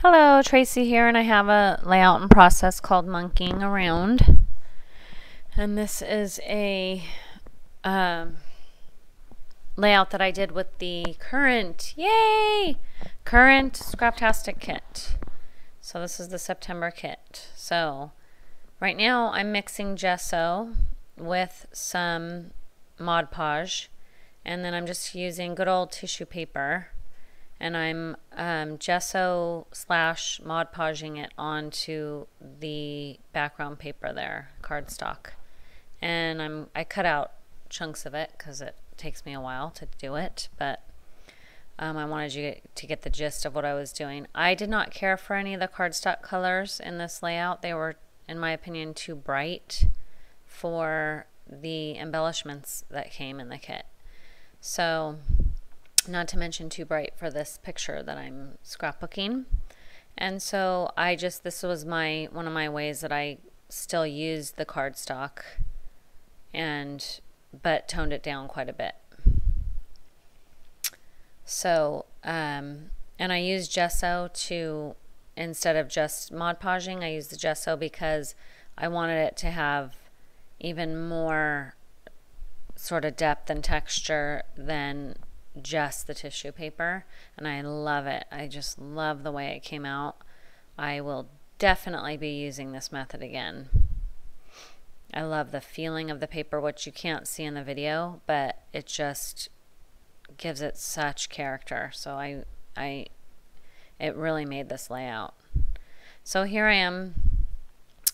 Hello, Tracy here, and I have a layout and process called Monkeying Around. And this is a layout that I did with the current Scraptastic kit. So this is the September kit. So right now I'm mixing gesso with some Mod Podge, and then I'm just using good old tissue paper. And I'm gesso / Mod Podging it onto the background paper there, cardstock. And I cut out chunks of it because it takes me a while to do it, but I wanted you to get the gist of what I was doing. I did not care for any of the cardstock colors in this layout. They were, in my opinion, too bright for the embellishments that came in the kit. So, not to mention too bright for this picture that I'm scrapbooking. And so this was one of my ways that I still used the cardstock but toned it down quite a bit. So and I used gesso instead of just Mod Podging, I used the gesso because I wanted it to have even more sort of depth and texture than just the tissue paper, and I love it. I just love the way it came out. I will definitely be using this method again. I love the feeling of the paper, which you can't see in the video, but it just gives it such character. So it really made this layout. So here I am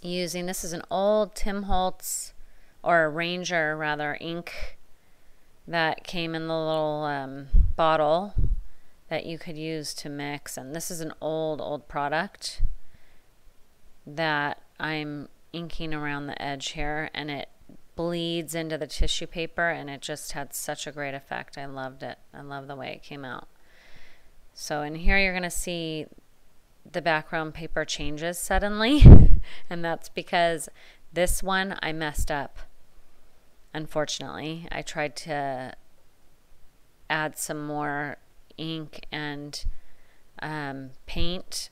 using, this is an old Tim Holtz, or Ranger rather, ink that came in the little bottle that you could use to mix. And this is an old product that I'm inking around the edge here, and it bleeds into the tissue paper, and it just had such a great effect. I loved it. I love the way it came out. So in here you're going to see the background paper changes suddenly, and that's because this one I messed up. Unfortunately, I tried to add some more ink and paint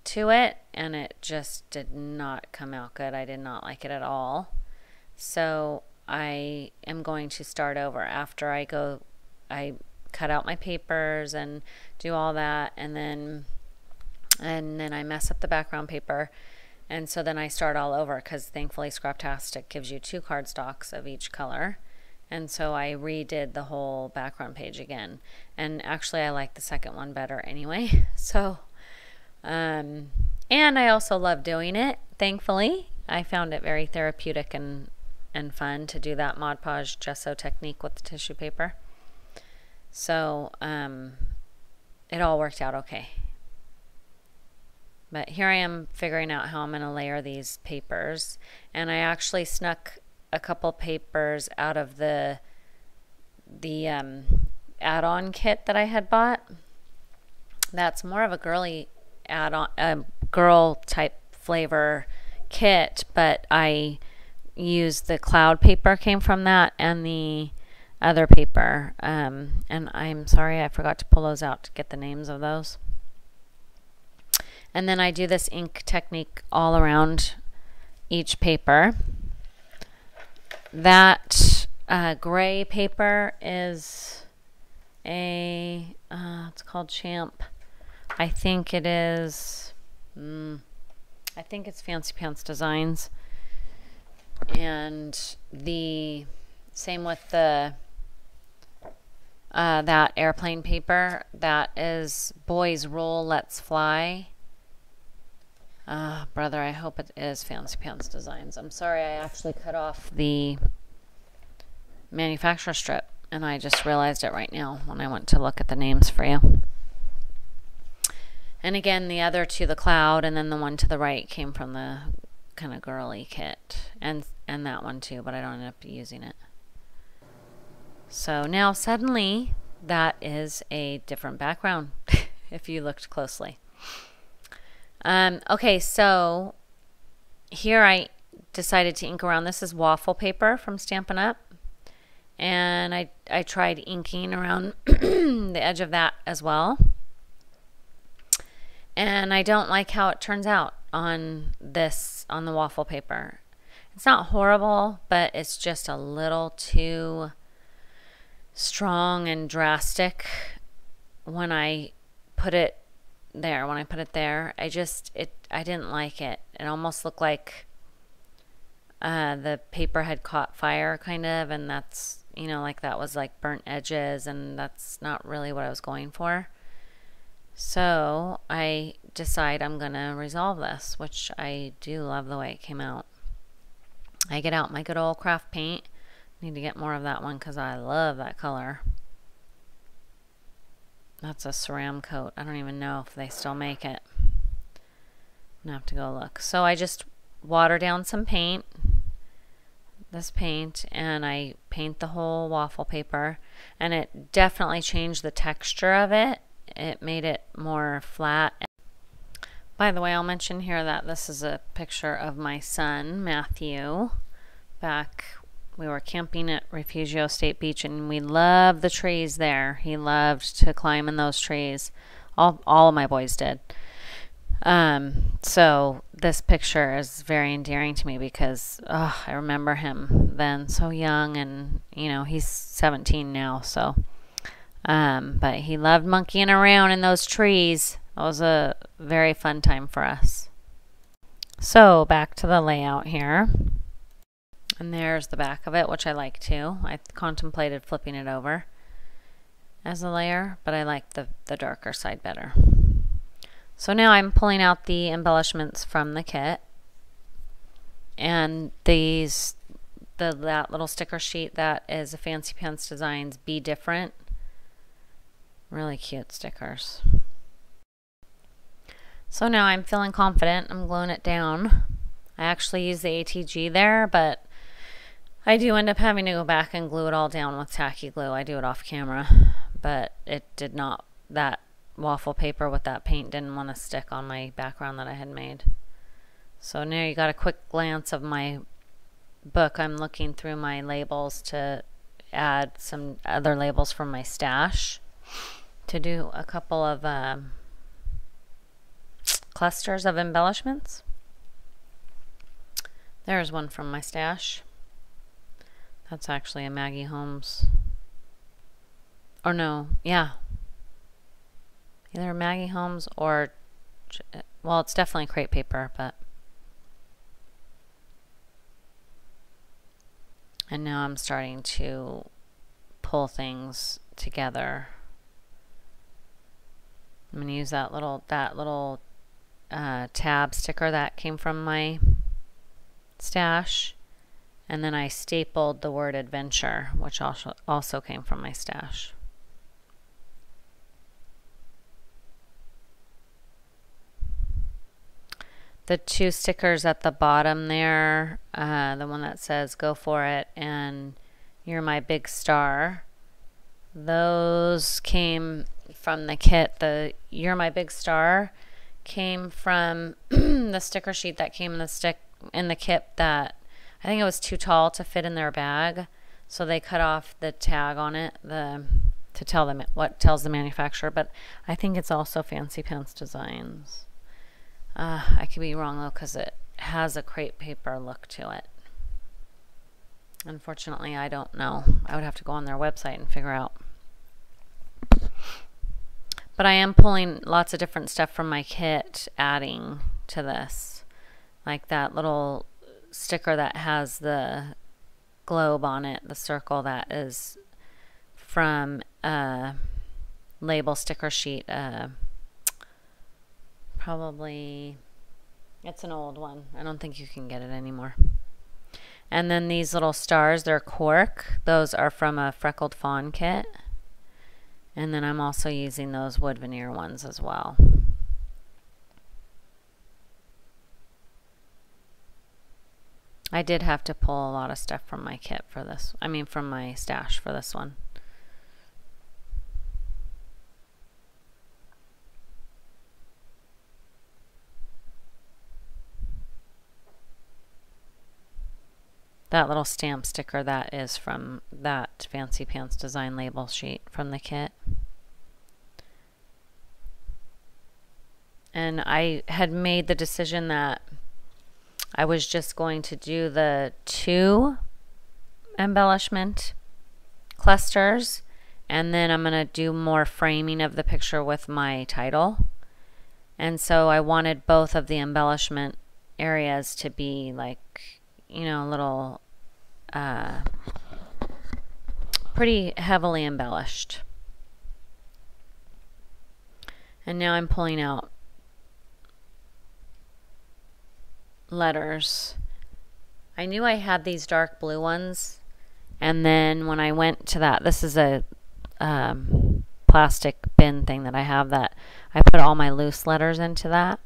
to it, and it just did not come out good. I did not like it at all. So I am going to start over after I cut out my papers and do all that, and then I mess up the background paper. And so then I start all over because thankfully Scraptastic gives you 2 cardstocks of each color. And so I redid the whole background page again. And actually I like the second one better anyway. So, and I also love doing it, thankfully. I found it very therapeutic and fun to do that Mod Podge gesso technique with the tissue paper. So, it all worked out okay. But here I am figuring out how I'm going to layer these papers. And I actually snuck a couple papers out of the add-on kit that I had bought. That's more of a girly add-on, girl type flavor kit, but I used the cloud paper came from that, and the other paper. And I'm sorry I forgot to pull those out to get the names of those. And then I do this ink technique all around each paper. That gray paper is it's called Champ. I think it is, I think it's Fancy Pants Designs. And the same with the that airplane paper. That is Boys Roll Let's Fly. Brother, I hope it is Fancy Pants Designs. I'm sorry, I actually cut off the manufacturer strip, and I just realized it right now when I went to look at the names for you. And again, the other to the cloud, and then the one to the right came from the kind of girly kit, and that one too, but I don't end up using it. So now suddenly that is a different background if you looked closely. Okay, so here I decided to ink around. This is waffle paper from Stampin' Up. And I tried inking around the edge of that as well. And I don't like how it turns out on the waffle paper. It's not horrible, but it's just a little too strong and drastic when I put it there. When I put it there, I didn't like it. It almost looked like the paper had caught fire, kind of, and that's, like that was like burnt edges, and that's not really what I was going for. So I decide I'm gonna resolve this, which I do love the way it came out. I get out my good old craft paint. Need to get more of that one because I love that color. That's a Ceram coat. I don't even know if they still make it. I'm gonna have to go look. So I just water down some paint, this paint, and I paint the whole waffle paper, and it definitely changed the texture of it. It made it more flat. By the way, I'll mention here that this is a picture of my son, Matthew. We were camping at Refugio State Beach, and we loved the trees there. He loved to climb in those trees. All of my boys did. So this picture is very endearing to me because I remember him then so young, and he's 17 now, so but he loved monkeying around in those trees. It was a very fun time for us. So back to the layout here. And there's the back of it, which I like too. I contemplated flipping it over as a layer, but I like the darker side better. So now I'm pulling out the embellishments from the kit. And that little sticker sheet that is a Fancy Pants Designs Be Different. Really cute stickers. So now I'm feeling confident. I'm gluing it down. I actually use the ATG there, but I do end up having to go back and glue it all down with tacky glue. I do it off camera, but it did not. That waffle paper with that paint didn't want to stick on my background that I had made. So now you got a quick glance of my book. I'm looking through my labels to add some other labels from my stash to do a couple of clusters of embellishments. There's one from my stash. That's actually a Maggie Holmes. Or no, yeah. Either Maggie Holmes or, well, it's definitely crepe paper, but. And now I'm starting to pull things together. I'm going to use that little tab sticker that came from my stash, and then I stapled the word adventure, which also came from my stash. The two stickers at the bottom there, the one that says go for it and you're my big star, those came from the kit. The you're my big star came from the sticker sheet that came in the kit that I think it was too tall to fit in their bag, so they cut off the tag on it to tell them what tells the manufacturer. But I think it's also Fancy Pants Designs. I could be wrong though, because it has a crepe paper look to it. Unfortunately, I don't know. I would have to go on their website and figure out. But I am pulling lots of different stuff from my kit, adding to this. Like that little sticker that has the globe on it, the circle, that is from a label sticker sheet. Probably, it's an old one. I don't think you can get it anymore. And then these little stars, they're cork. Those are from a Freckled Fawn kit. And then I'm also using those wood veneer ones as well. I did have to pull a lot of stuff from my kit for this. I mean, from my stash for this one. That little stamp sticker, that is from that Fancy Pants Design label sheet from the kit. and I had made the decision that I was just going to do the 2 embellishment clusters, and then I'm going to do more framing of the picture with my title. And so I wanted both of the embellishment areas to be like, you know, little pretty heavily embellished. And now I'm pulling out letters. I knew I had these dark blue ones, and then when I went to that, this is a plastic bin thing that I have, that I put all my loose letters into that.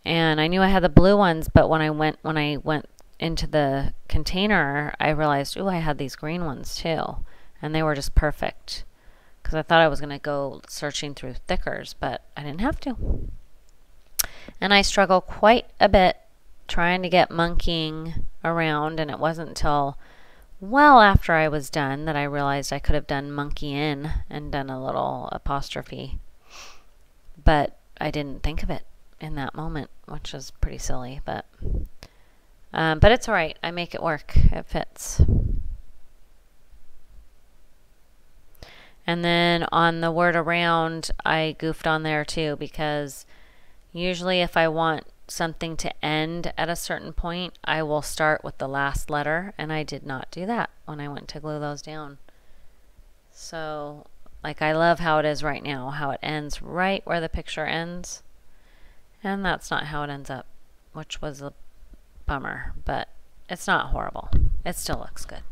And I knew I had the blue ones, but when I went into the container, I realized, ooh, I had these green ones too, and they were just perfect, because I thought I was going to go searching through thickers, but I didn't have to. And I struggle quite a bit trying to get monkeying around, and it wasn't until well after I was done that I realized I could have done monkey in and done a little apostrophe, but I didn't think of it in that moment, which is pretty silly, but it's all right. I make it work. It fits. And then on the word around, I goofed on there too, because usually if I want something to end at a certain point, I will start with the last letter, and I did not do that when I went to glue those down. So, like, I love how it is right now, how it ends right where the picture ends, and that's not how it ends up, which was a bummer, but it's not horrible. It still looks good.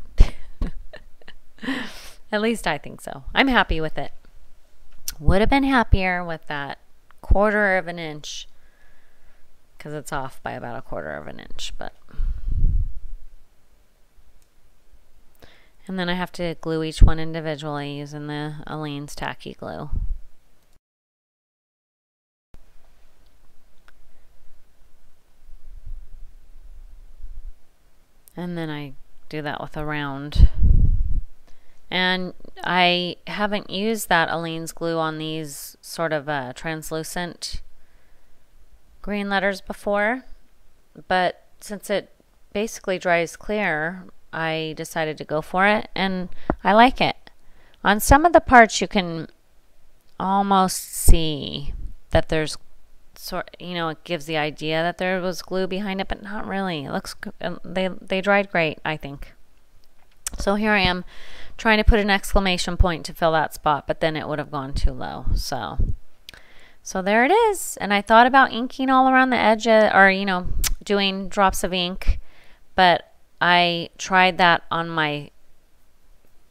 At least I think so. I'm happy with it. Would have been happier with that 1/4 of an inch, because it's off by about 1/4 of an inch, but. And then I have to glue each one individually using the Aleene's tacky glue. And then I do that with a round. And I haven't used that Aleene's glue on these sort of translucent green letters before, but since it basically dries clear, I decided to go for it, and I like it. On some of the parts you can almost see that there's it gives the idea that there was glue behind it, but not really. It looks they dried great, I think. So here I am trying to put an exclamation point to fill that spot, but then it would have gone too low. So there it is. And I thought about inking all around the edge, or doing drops of ink, but I tried that on my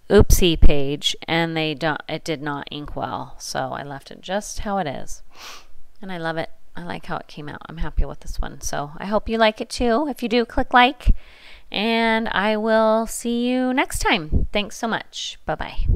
oopsie page, and it did not ink well. So I left it just how it is. And I love it. I like how it came out. I'm happy with this one. So I hope you like it too. If you do, click like. And I will see you next time. Thanks so much. Bye-bye.